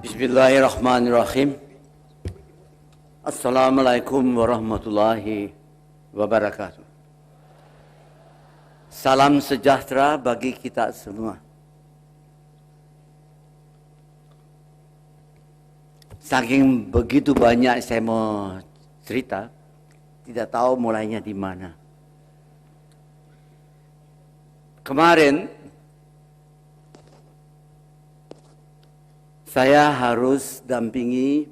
Bismillahirrahmanirrahim. Assalamualaikum warahmatullahi wabarakatuh. Salam sejahtera bagi kita semua. Saking begitu banyak saya mau cerita, tidak tahu mulainya di mana. Kemarin saya harus dampingi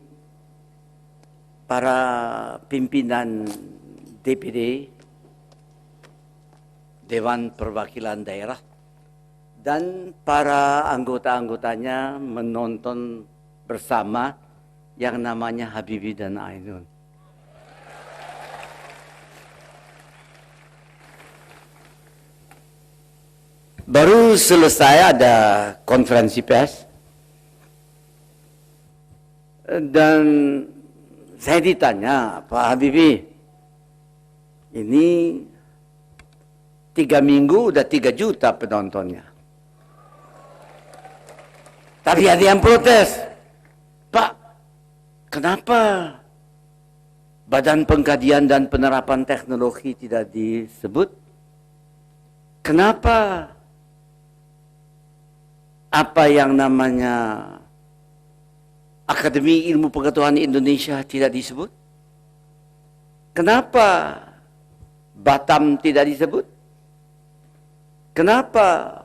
para pimpinan DPD, Dewan Perwakilan Daerah, dan para anggota-anggotanya menonton bersama yang namanya Habibie dan Ainun. Baru selesai ada konferensi pers. Dan saya ditanya, Pak Habibie, ini 3 minggu udah 3 juta penontonnya. Tapi ada yang protes, Pak, kenapa Badan Pengkajian dan Penerapan Teknologi tidak disebut? Kenapa apa yang namanya Akademi Ilmu Pengetahuan Indonesia tidak disebut? Kenapa Batam tidak disebut? Kenapa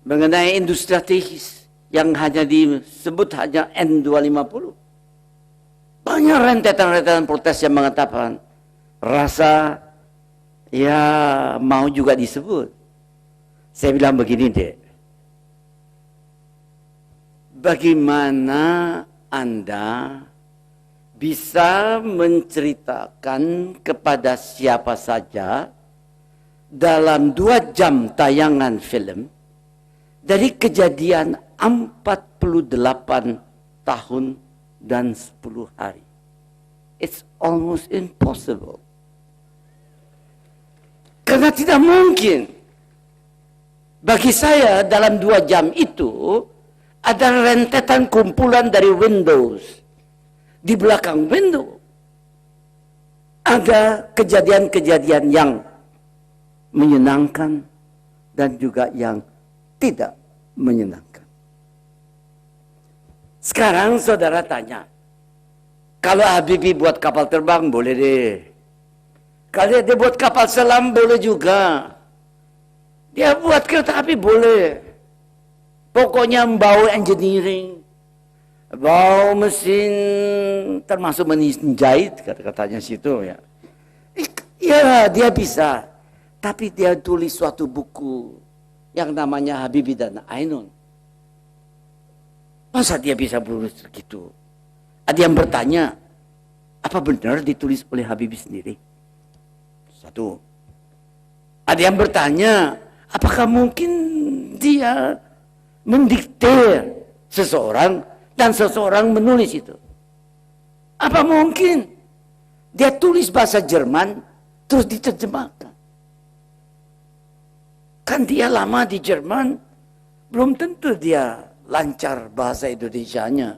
mengenai industri strategis yang hanya disebut hanya N250? Banyak rentetan-rentetan protes yang mengatakan rasa ya mau juga disebut. Saya bilang begini deh. Bagaimana Anda bisa menceritakan kepada siapa saja dalam 2 jam tayangan film dari kejadian 48 tahun dan 10 hari? It's almost impossible. Karena tidak mungkin bagi saya dalam 2 jam itu ada rentetan kumpulan dari Windows. Di belakang window ada kejadian-kejadian yang menyenangkan dan juga yang tidak menyenangkan. Sekarang saudara tanya, kalau Habibie buat kapal terbang boleh deh. Kalau dia buat kapal selam boleh juga. Dia buat kereta api boleh. Pokoknya bau engineering, bau mesin, termasuk menjahit kata-katanya situ ya. Ya dia bisa, tapi dia tulis suatu buku yang namanya Habibie dan Ainun. Masa dia bisa tulis begitu? Ada yang bertanya, apa benar ditulis oleh Habibie sendiri? Satu. Ada yang bertanya, apakah mungkin dia mendiktir seseorang dan seseorang menulis itu? Apa mungkin dia tulis bahasa Jerman terus diterjemahkan? Kan dia lama di Jerman, belum tentu dia lancar bahasa Indonesianya.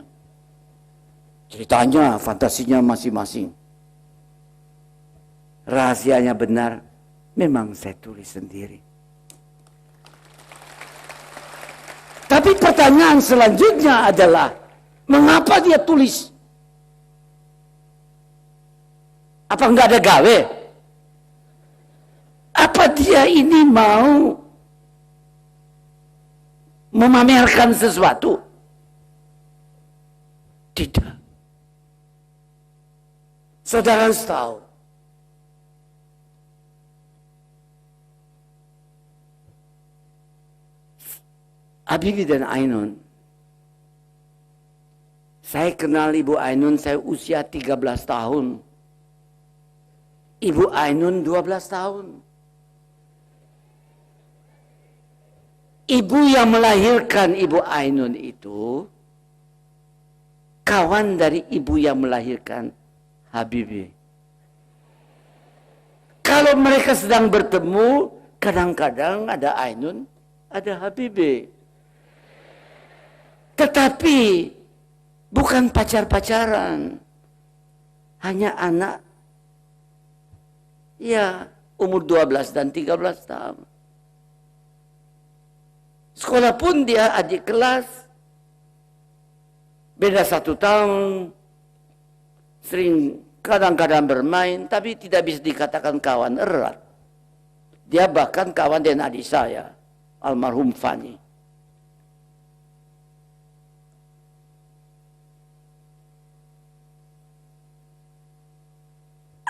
Ceritanya, fantasinya masing-masing. Rahasianya benar, memang saya tulis sendiri. Tapi pertanyaan selanjutnya adalah, mengapa dia tulis? Apa enggak ada gawe? Apa dia ini mau memamerkan sesuatu? Tidak. Saudara harus tahu, Habibie dan Ainun, saya kenal Ibu Ainun saya usia 13 tahun. Ibu Ainun 12 tahun. Ibu yang melahirkan Ibu Ainun itu kawan dari ibu yang melahirkan Habibie. Kalau mereka sedang bertemu, kadang-kadang ada Ainun, ada Habibie. Tetapi bukan pacar-pacaran. Hanya anak ya umur 12 dan 13 tahun. Sekolah pun dia adik kelas. Beda 1 tahun. Sering kadang-kadang bermain, tapi tidak bisa dikatakan kawan erat. Dia bahkan kawan dengan adik saya, almarhum Fani.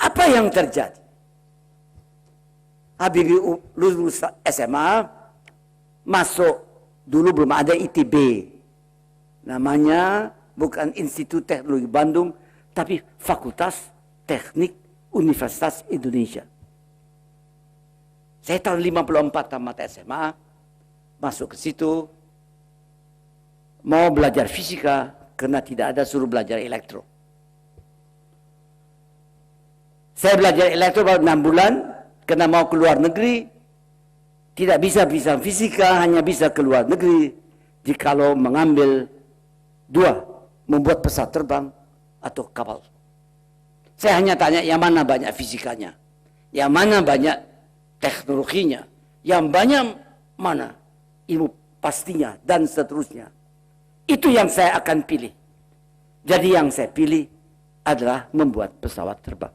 Apa yang terjadi? Habibie lulus SMA, masuk, dulu belum ada ITB. Namanya bukan Institut Teknologi Bandung, tapi Fakultas Teknik Universitas Indonesia. Saya tahun 54 tamat SMA, masuk ke situ, mau belajar fisika, karena tidak ada suruh belajar elektro. Saya belajar elektro baru 6 bulan, karena mau keluar negeri, tidak bisa fisika, hanya bisa keluar negeri, jikalau mengambil 2, membuat pesawat terbang atau kapal. Saya hanya tanya yang mana banyak fisikanya, yang mana banyak teknologinya, yang banyak mana ilmu pastinya, dan seterusnya. Itu yang saya akan pilih. Jadi yang saya pilih adalah membuat pesawat terbang.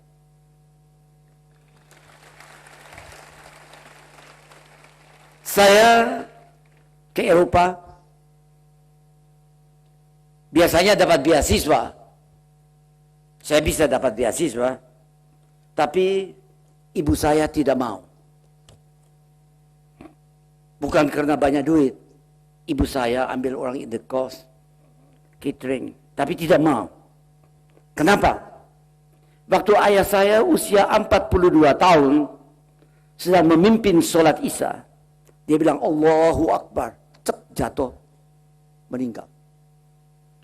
Saya ke Eropa, biasanya dapat beasiswa. Saya bisa dapat beasiswa, tapi ibu saya tidak mau. Bukan karena banyak duit. Ibu saya ambil orang in the cost, catering, tapi tidak mau. Kenapa? Waktu ayah saya usia 42 tahun, sedang memimpin sholat Isya, dia bilang Allahu Akbar, cek jatuh, meninggal.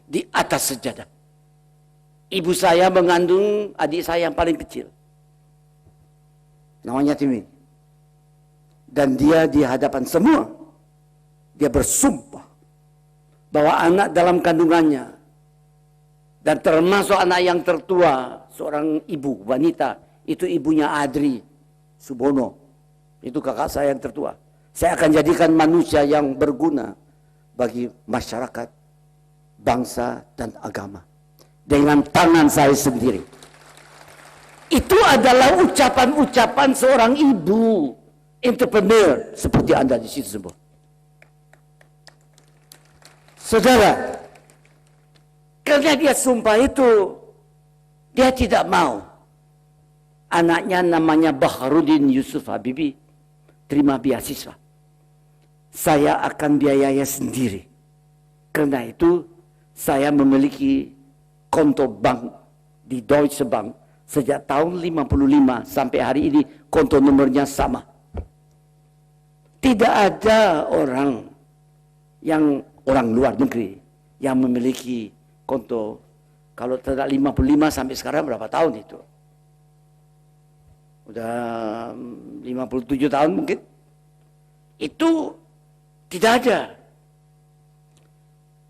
Di atas sejadah. Ibu saya mengandung adik saya yang paling kecil. Namanya Timin. Dan dia di hadapan semua, dia bersumpah bahwa anak dalam kandungannya, dan termasuk anak yang tertua, seorang ibu, wanita, itu ibunya Adri Subono. Itu kakak saya yang tertua. Saya akan jadikan manusia yang berguna bagi masyarakat, bangsa, dan agama. Dengan tangan saya sendiri. Itu adalah ucapan-ucapan seorang ibu, entrepreneur, seperti Anda di situ semua. Saudara, karena dia sumpah itu, dia tidak mau. Anaknya namanya Baharudin Yusuf Habibie, terima beasiswa. Saya akan biayai sendiri. Karena itu, saya memiliki konto bank di Deutsche Bank sejak tahun 55 sampai hari ini, konto nomornya sama. Tidak ada orang luar negeri yang memiliki konto, kalau tidak 55 sampai sekarang berapa tahun itu? Udah 57 tahun mungkin. Itu tidak ada.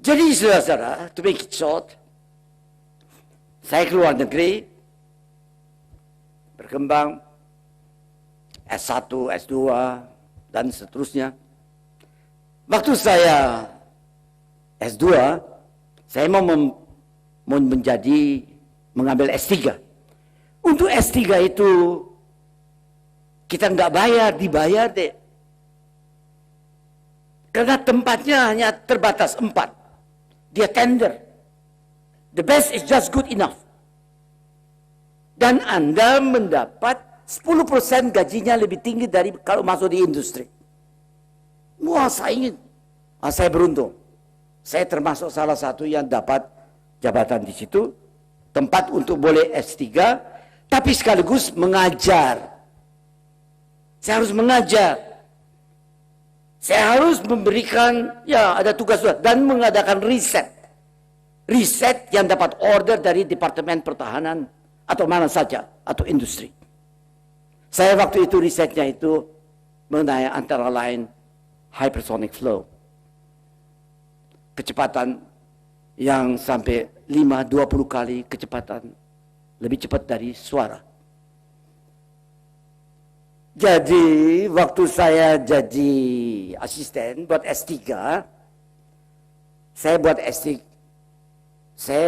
Jadi saudara-saudara, to make it short, saya keluar negeri, berkembang, S1, S2, dan seterusnya. Waktu saya S2, saya mau mengambil S3. Untuk S3 itu, kita nggak bayar, dibayar deh. Karena tempatnya hanya terbatas 4. Dia tender. The best is just good enough. Dan Anda mendapat 10% gajinya lebih tinggi dari kalau masuk di industri. Wah, saya ingin. Saya beruntung. Saya termasuk salah satu yang dapat jabatan di situ. Tempat untuk boleh S3. Tapi sekaligus mengajar. Saya harus mengajar. Saya harus memberikan, ya ada tugas dan mengadakan riset. Riset yang dapat order dari Departemen Pertahanan atau mana saja, atau industri. Saya waktu itu risetnya itu mengenai antara lain hypersonic flow. Kecepatan yang sampai 5-20 kali kecepatan, lebih cepat dari suara. Jadi waktu saya jadi asisten buat S3, saya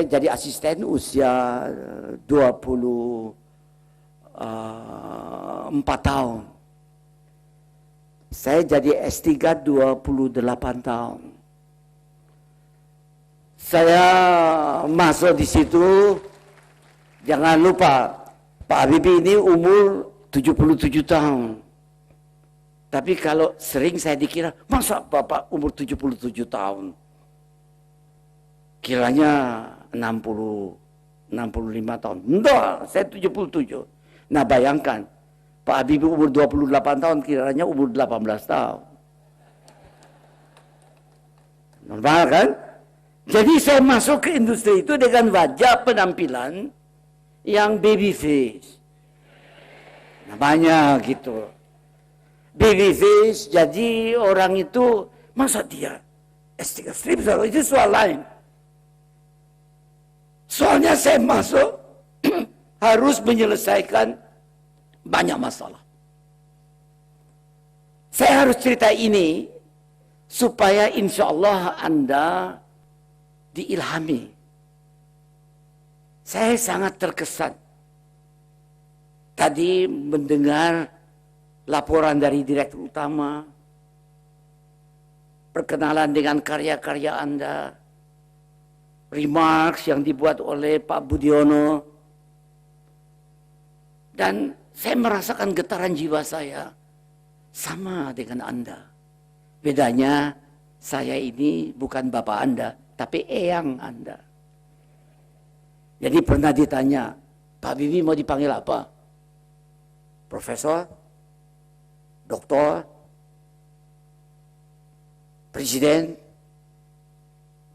jadi asisten usia 24 tahun. Saya jadi S3 28 tahun. Saya masuk di situ, jangan lupa Pak Habibie ini umur 77 tahun. Tapi kalau sering saya dikira, masa Bapak umur 77 tahun? Kiranya 65 tahun. Enggak, saya 77. Nah bayangkan, Pak Habibie umur 28 tahun, kiranya umur 18 tahun. Normal kan? Jadi saya masuk ke industri itu dengan wajah penampilan yang baby face. Namanya gitu. Baby face, jadi orang itu, masa dia S3 strip, itu soal lain. Soalnya saya masuk harus menyelesaikan banyak masalah. Saya harus cerita ini supaya insya Allah Anda diilhami. Saya sangat terkesan tadi mendengar laporan dari direktur utama, perkenalan dengan karya-karya Anda, remarks yang dibuat oleh Pak Budiono, dan saya merasakan getaran jiwa saya sama dengan Anda. Bedanya saya ini bukan bapak Anda, tapi eyang Anda. Jadi pernah ditanya, Pak Habibie mau dipanggil apa? Profesor? Doktor? Presiden?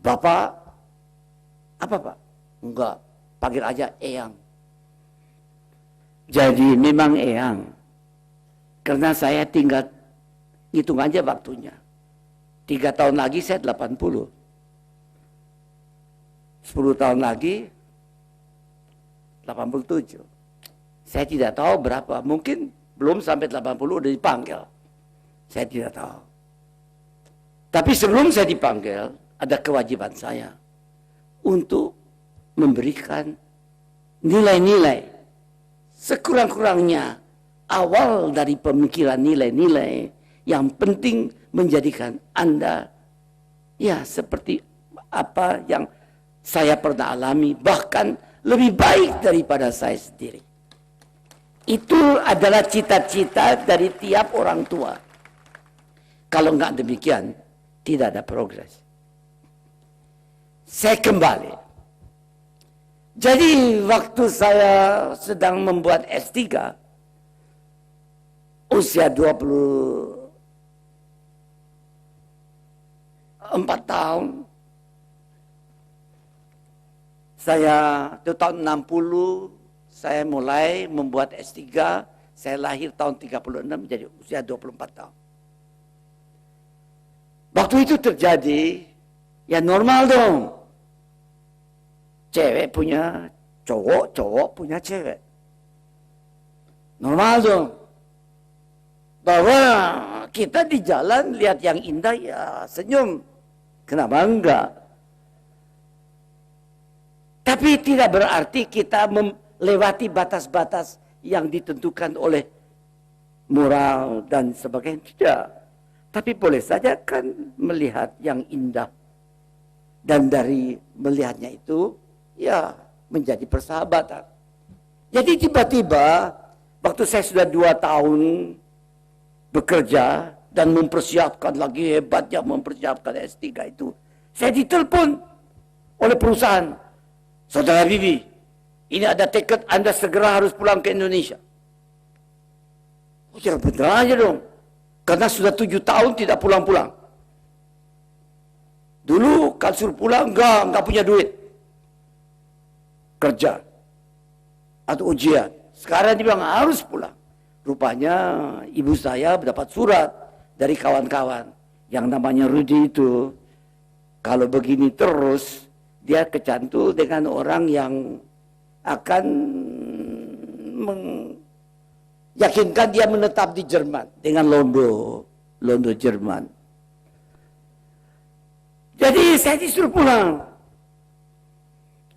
Bapak? Apa Pak? Enggak, panggil aja eyang. Jadi memang eyang. Karena saya tinggal, hitung aja waktunya. 3 tahun lagi saya 80. 10 tahun lagi 87. Saya tidak tahu berapa, mungkin belum sampai 80 udah dipanggil. Saya tidak tahu. Tapi sebelum saya dipanggil, ada kewajiban saya untuk memberikan nilai-nilai sekurang-kurangnya awal dari pemikiran nilai-nilai yang penting menjadikan Anda ya seperti apa yang saya pernah alami, bahkan lebih baik daripada saya sendiri. Itu adalah cita-cita dari tiap orang tua. Kalau enggak demikian, tidak ada progres. Saya kembali. Jadi waktu saya sedang membuat S3, usia 24 tahun, saya itu tahun 60, saya mulai membuat S3, saya lahir tahun 36, jadi usia 24 tahun. Waktu itu terjadi, ya normal dong. Cewek punya cowok, cowok punya cewek. Normal dong. Bahwa kita di jalan lihat yang indah ya senyum. Kenapa enggak? Tapi tidak berarti kita melewati batas-batas yang ditentukan oleh moral dan sebagainya. Tidak. Tapi boleh saja kan melihat yang indah. Dan dari melihatnya itu, ya menjadi persahabatan. Jadi tiba-tiba, waktu saya sudah 2 tahun bekerja dan mempersiapkan lagi hebatnya mempersiapkan S3 itu, saya ditelepon oleh perusahaan. Saudara Habibie, ini ada tiket Anda segera harus pulang ke Indonesia. Oh ya benar aja dong. Karena sudah 7 tahun tidak pulang-pulang. Dulu kalau suruh pulang enggak punya duit. Kerja. Atau ujian. Sekarang dia bilang harus pulang. Rupanya ibu saya mendapat surat dari kawan-kawan. Yang namanya Rudy itu. Kalau begini terus, dia kecantul dengan orang yang akan meyakinkan dia menetap di Jerman dengan Londo Jerman. Jadi saya disuruh pulang.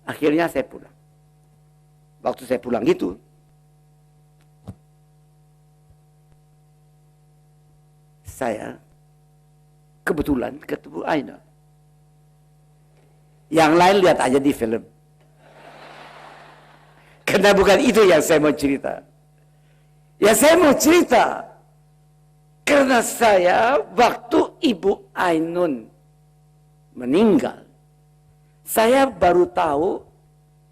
Akhirnya saya pulang. Waktu saya pulang itu, saya kebetulan ketemu Aina. Yang lain lihat aja di film. Karena bukan itu yang saya mau cerita. Ya saya mau cerita. Karena saya waktu Ibu Ainun meninggal, saya baru tahu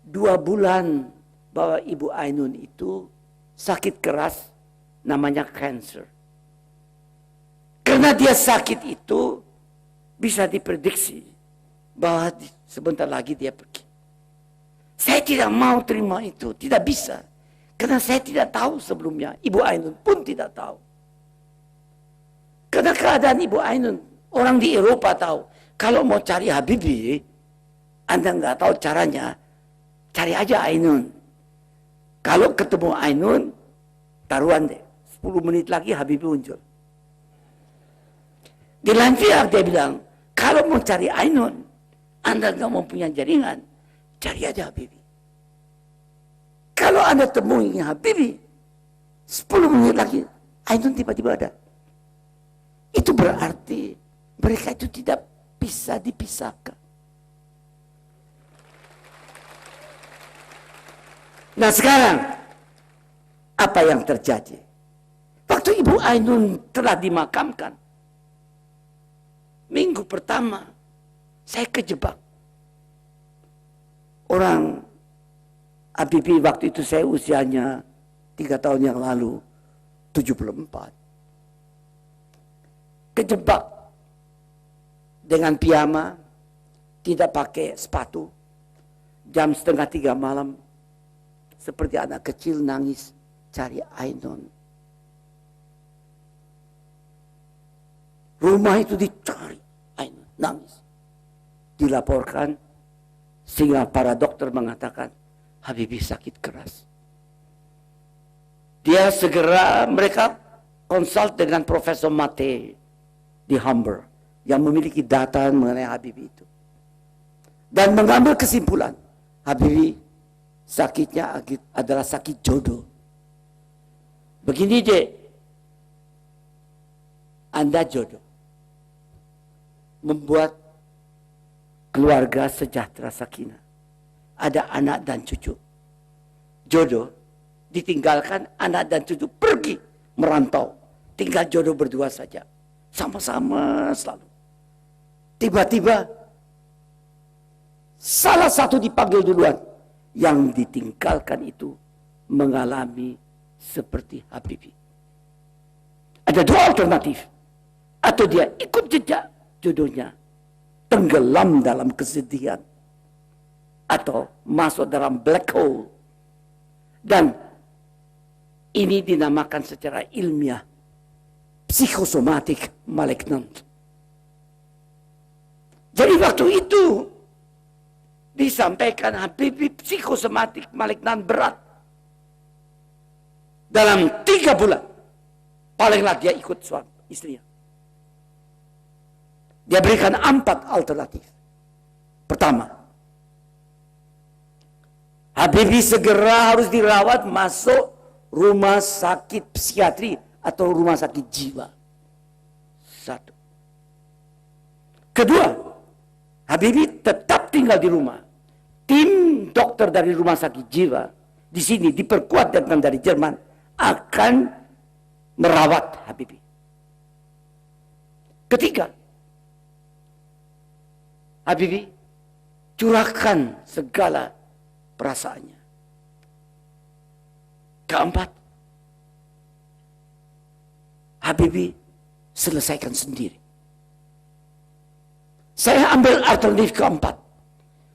2 bulan bahwa Ibu Ainun itu sakit keras namanya cancer. Karena dia sakit itu bisa diprediksi bahwa sebentar lagi dia pergi. Saya tidak mau terima itu, tidak bisa. Karena saya tidak tahu sebelumnya, Ibu Ainun pun tidak tahu. Karena keadaan Ibu Ainun, orang di Eropa tahu. Kalau mau cari Habibie, Anda nggak tahu caranya, cari aja Ainun. Kalau ketemu Ainun, taruhan deh, 10 menit lagi Habibie muncul. Di lain pihak dia bilang, kalau mau cari Ainun, Anda nggak mau punya jaringan, cari aja Habibie. Kalau Anda temui Habibie, 10 menit lagi, Ainun tiba-tiba ada. Itu berarti mereka itu tidak bisa dipisahkan. Nah sekarang, apa yang terjadi? Waktu Ibu Ainun telah dimakamkan, minggu pertama, saya kejebak. Orang Habibie waktu itu saya usianya 3 tahun yang lalu, 74. Kejebak dengan piyama, tidak pakai sepatu, jam 2:30 malam, seperti anak kecil nangis cari Ainun. Rumah itu dicari Ainun, nangis. Dilaporkan, sehingga para dokter mengatakan Habibie sakit keras. Dia segera, mereka konsult dengan Profesor Mate di Hamburg yang memiliki data mengenai Habibie itu, dan mengambil kesimpulan Habibie sakitnya adalah sakit jodoh. Begini deh, Anda jodoh, membuat keluarga sejahtera sakinah, ada anak dan cucu. Jodoh ditinggalkan, anak dan cucu pergi merantau, tinggal jodoh berdua saja, sama-sama selalu. Tiba-tiba salah satu dipanggil duluan, yang ditinggalkan itu mengalami seperti Habibie. Ada 2 alternatif. Atau dia ikut jejak jodohnya, tenggelam dalam kesedihan, atau masuk dalam black hole. Dan ini dinamakan secara ilmiah psikosomatik malignant. Jadi waktu itu disampaikan Habibie psikosomatik malignan berat. Dalam 3 bulan, palinglah dia ikut suami istrinya. Dia berikan 4 alternatif. Pertama, Habibie segera harus dirawat masuk rumah sakit psikiatri atau rumah sakit jiwa. 1. Kedua, Habibie tetap tinggal di rumah. Tim dokter dari rumah sakit jiwa di sini diperkuat datang dari Jerman akan merawat Habibie. Ketiga, Habibie curahkan segala perasaannya. Keempat, Habibie selesaikan sendiri. Saya ambil alternatif keempat.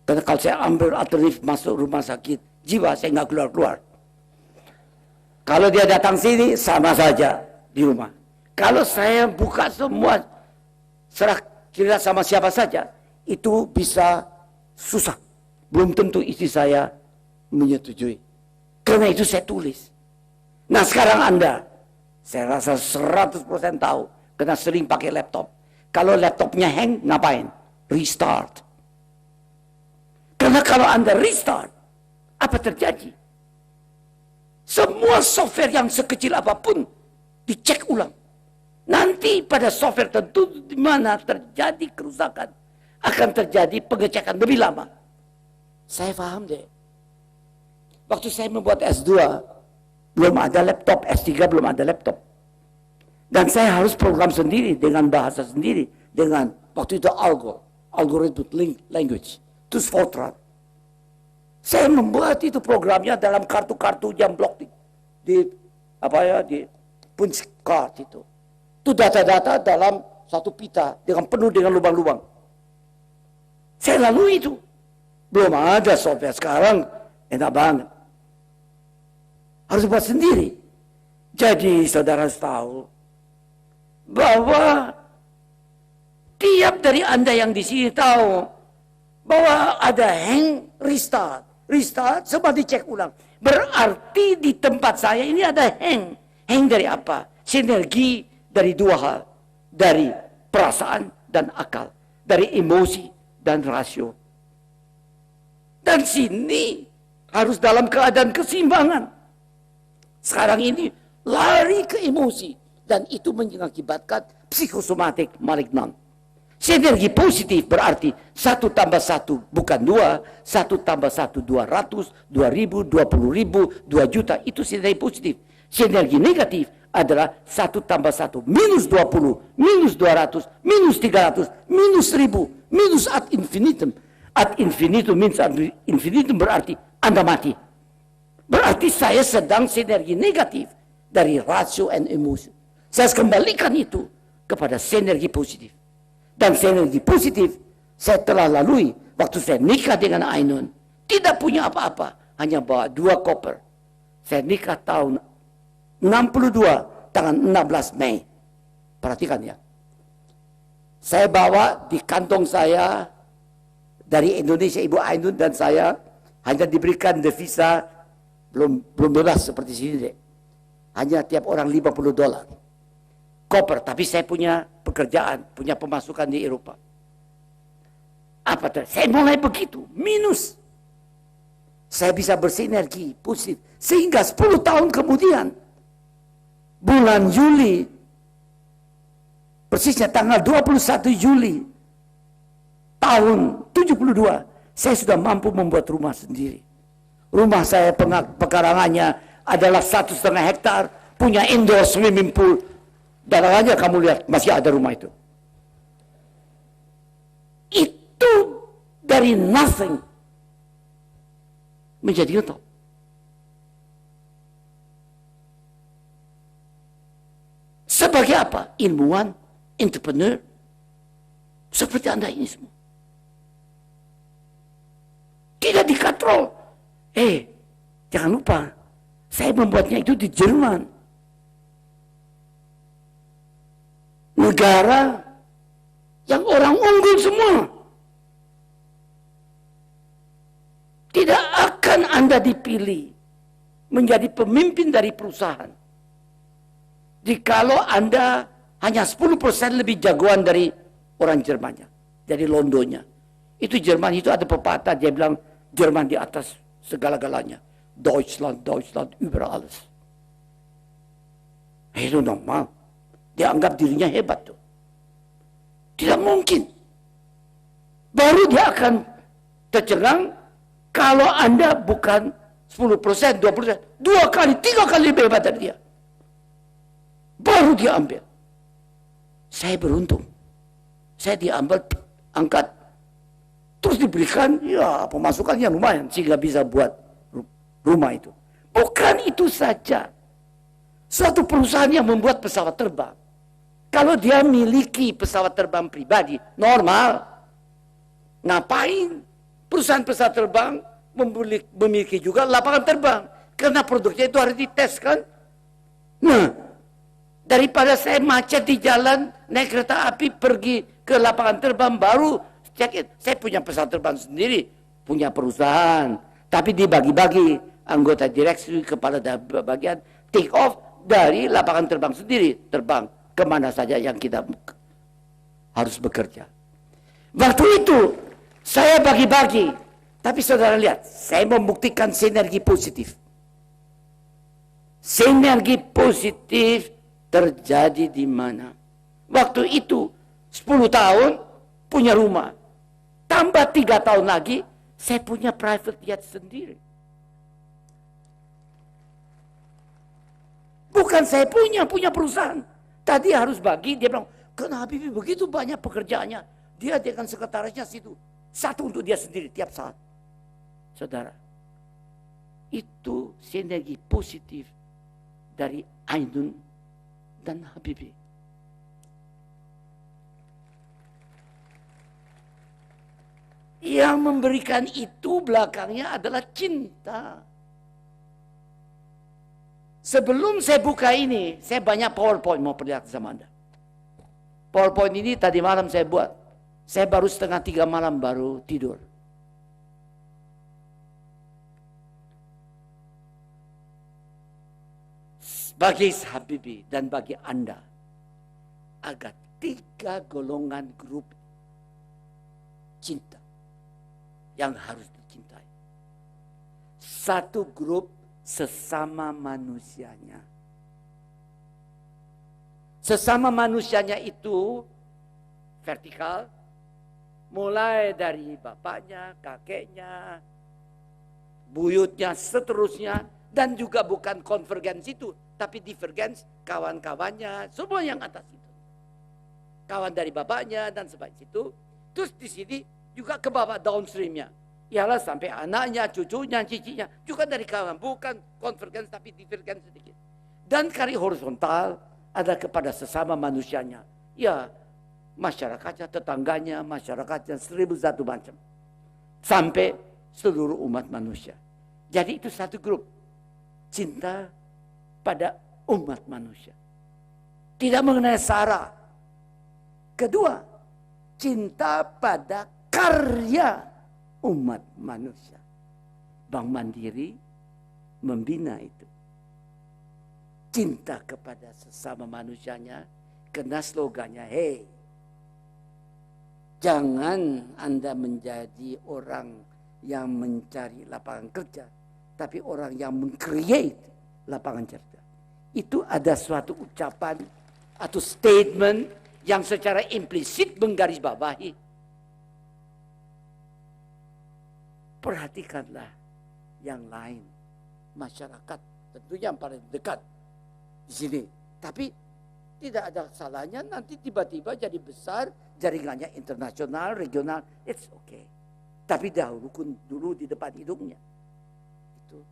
Karena kalau saya ambil alternatif masuk rumah sakit jiwa, saya nggak keluar-keluar. Kalau dia datang sini, sama saja di rumah. Kalau saya buka semua, serah kira sama siapa saja, itu bisa susah. Belum tentu istri saya menyetujui. Karena itu saya tulis. Nah sekarang Anda, saya rasa 100% tahu, karena sering pakai laptop. Kalau laptopnya hang, ngapain? Restart. Karena kalau Anda restart, apa terjadi? Semua software yang sekecil apapun dicek ulang. Nanti pada software tentu di mana terjadi kerusakan, akan terjadi pengecekan lebih lama. Saya paham deh. Waktu saya membuat S2, belum ada laptop, S3 belum ada laptop. Dan saya harus program sendiri, dengan bahasa sendiri, dengan waktu itu Algorithm Language, terus Fortran. Saya membuat itu programnya dalam kartu-kartu jam blok di punch card itu. Itu data-data dalam satu pita dengan penuh dengan lubang-lubang. Saya lalui itu. Belum ada software sekarang, enak banget. Harus buat sendiri. Jadi saudara tahu bahwa tiap dari Anda yang di sini tahu bahwa ada hang restart. Restart semua dicek ulang. Berarti di tempat saya ini ada hang. Hang dari apa? Sinergi dari dua hal. Dari perasaan dan akal. Dari emosi dan rasio. Dan sini harus dalam keadaan keseimbangan. Sekarang ini lari ke emosi. Dan itu mengakibatkan psikosomatik malignan. Sinergi positif berarti 1 tambah 1 bukan 2, 1 tambah 1 200, 2000, 20.000, 2 juta, itu sinergi positif. Sinergi negatif adalah 1 tambah 1 minus 20, minus 200, minus 300, minus 1000, minus ad infinitum. Ad infinitum means ad infinitum berarti Anda mati. Berarti saya sedang sinergi negatif dari rasio and emosi. Saya kembalikan itu kepada sinergi positif. Dan sinergi positif saya telah lalui waktu saya nikah dengan Ainun. Tidak punya apa-apa, hanya bawa 2 koper. Saya nikah tahun 62, tanggal 16 Mei. Perhatikan ya. Saya bawa di kantong saya dari Indonesia, Ibu Ainun dan saya hanya diberikan devisa belum bebas seperti sini deh. Hanya tiap orang $50. Koper, tapi saya punya pekerjaan, punya pemasukan di Eropa. Apa tuh? Saya mulai begitu, minus. Saya bisa bersinergi positif. Sehingga 10 tahun kemudian, bulan Juli, persisnya tanggal 21 Juli, tahun 72, saya sudah mampu membuat rumah sendiri. Rumah saya pekarangannya adalah 1,5 hektar, punya indoor swimming pool. Dalamnya kamu lihat, masih ada rumah itu. Itu dari nothing menjadi top. Sebagai apa? Ilmuwan, entrepreneur, seperti Anda ini semua. Tidak dikatrol. Jangan lupa, saya membuatnya itu di Jerman. Negara yang orang unggul semua. Tidak akan Anda dipilih menjadi pemimpin dari perusahaan jikalau Anda hanya 10% lebih jagoan dari orang Jermannya, dari Londonnya. Itu Jerman itu ada pepatah, dia bilang Jerman di atas segala-galanya. Deutschland, Deutschland über alles. Itu normal. Dia anggap dirinya hebat tuh. Tidak mungkin. Baru dia akan tercengang kalau Anda bukan 10%, 20%, 2 kali, 3 kali lebih hebat dari dia. Baru dia ambil. Saya beruntung. Saya diambil, angkat. Terus diberikan, ya pemasukannya lumayan. Sehingga bisa buat rumah itu. Bukan itu saja. Suatu perusahaan yang membuat pesawat terbang. Kalau dia miliki pesawat terbang pribadi, normal. Ngapain perusahaan pesawat terbang memiliki juga lapangan terbang? Karena produknya itu harus dites kan? Nah, daripada saya macet di jalan, naik kereta api pergi ke lapangan terbang, baru Saya punya pesawat terbang sendiri, punya perusahaan, tapi dibagi-bagi anggota direksi, kepala bagian, take off dari lapangan terbang sendiri, terbang kemana saja yang kita harus bekerja. Waktu itu saya bagi-bagi, tapi saudara lihat, saya membuktikan sinergi positif. Sinergi positif terjadi di mana? Waktu itu 10 tahun punya rumah. Tambah 3 tahun lagi, saya punya private jet sendiri. Bukan saya punya perusahaan. Tadi harus bagi, dia bilang, kenapa Habibie begitu banyak pekerjaannya? Dia dengan sekretarisnya situ. Satu untuk dia sendiri tiap saat. Saudara, itu sinergi positif dari Ainun dan Habibie. Yang memberikan itu belakangnya adalah cinta. Sebelum saya buka ini, saya banyak PowerPoint mau perlihatkan sama Anda. PowerPoint ini tadi malam saya buat. Saya baru 2:30 malam baru tidur. Bagi Habibie dan bagi Anda, ada 3 golongan grup cinta yang harus dicintai. Satu grup sesama manusianya. Sesama manusianya itu vertikal, mulai dari bapaknya, kakeknya, buyutnya, seterusnya, dan juga bukan konvergens itu, tapi divergens kawan-kawannya, semua yang atas itu. Kawan dari bapaknya dan sebagainya itu. Terus di sini juga ke bawah downstreamnya. Ialah sampai anaknya, cucunya, cicinya. Juga dari kawan. Bukan konvergens tapi divergens sedikit. Dan kari horizontal ada kepada sesama manusianya. Ya masyarakatnya, tetangganya, masyarakatnya, 1001 macam. Sampai seluruh umat manusia. Jadi itu satu grup. Cinta pada umat manusia. Tidak mengenai sara. Kedua, cinta pada karya umat manusia. Bank Mandiri membina itu. Cinta kepada sesama manusianya. Kena slogannya, hey, jangan Anda menjadi orang yang mencari lapangan kerja, tapi orang yang meng-create lapangan kerja. Itu ada suatu ucapan atau statement yang secara implisit menggarisbawahi. Perhatikanlah yang lain, masyarakat tentunya yang paling dekat di sini. Tapi tidak ada salahnya nanti tiba-tiba jadi besar, jaringannya internasional, regional, it's okay. Tapi dulu di depan hidungnya. Itu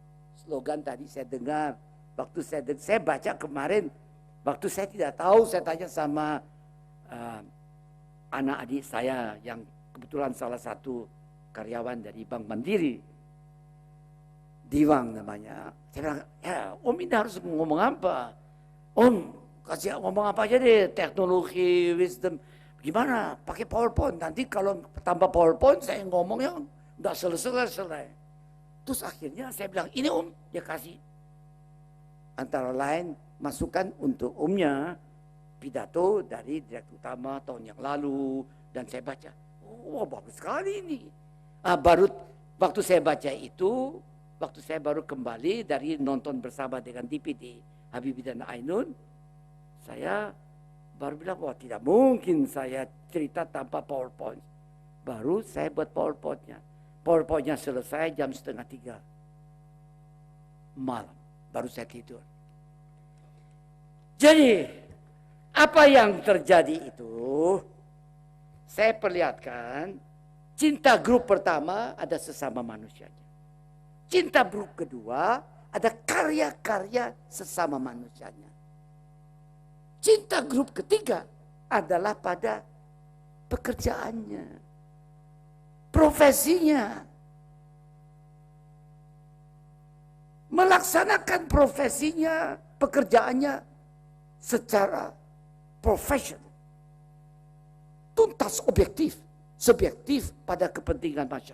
slogan tadi saya dengar. Waktu saya baca kemarin, waktu saya tidak tahu, saya tanya sama anak adik saya yang kebetulan salah satu karyawan dari Bank Mandiri, Diwang namanya. Saya bilang, ya Om ini harus ngomong apa? Om, kasih ngomong apa aja deh, teknologi, wisdom. Gimana? Pakai PowerPoint. Nanti kalau tambah PowerPoint saya ngomongnya nggak selesai. Terus akhirnya saya bilang, ini Om, dia kasih. Antara lain masukan untuk Omnya, pidato dari Direktur Utama tahun yang lalu. Dan saya baca, oh bagus sekali ini. Baru waktu saya baca itu, waktu saya baru kembali dari nonton bersama dengan DPD Habibie dan Ainun, saya baru bilang, wah tidak mungkin saya cerita tanpa PowerPoint. Baru saya buat PowerPoint-nya. PowerPoint-nya selesai jam 2:30 malam. Baru saya tidur. Jadi, apa yang terjadi itu, saya perlihatkan, cinta grup pertama ada sesama manusianya. Cinta grup kedua ada karya-karya sesama manusianya. Cinta grup ketiga adalah pada pekerjaannya, profesinya. Melaksanakan profesinya, pekerjaannya secara profesional. Tuntas objektif. subjektif pada kepentingan masyarakat.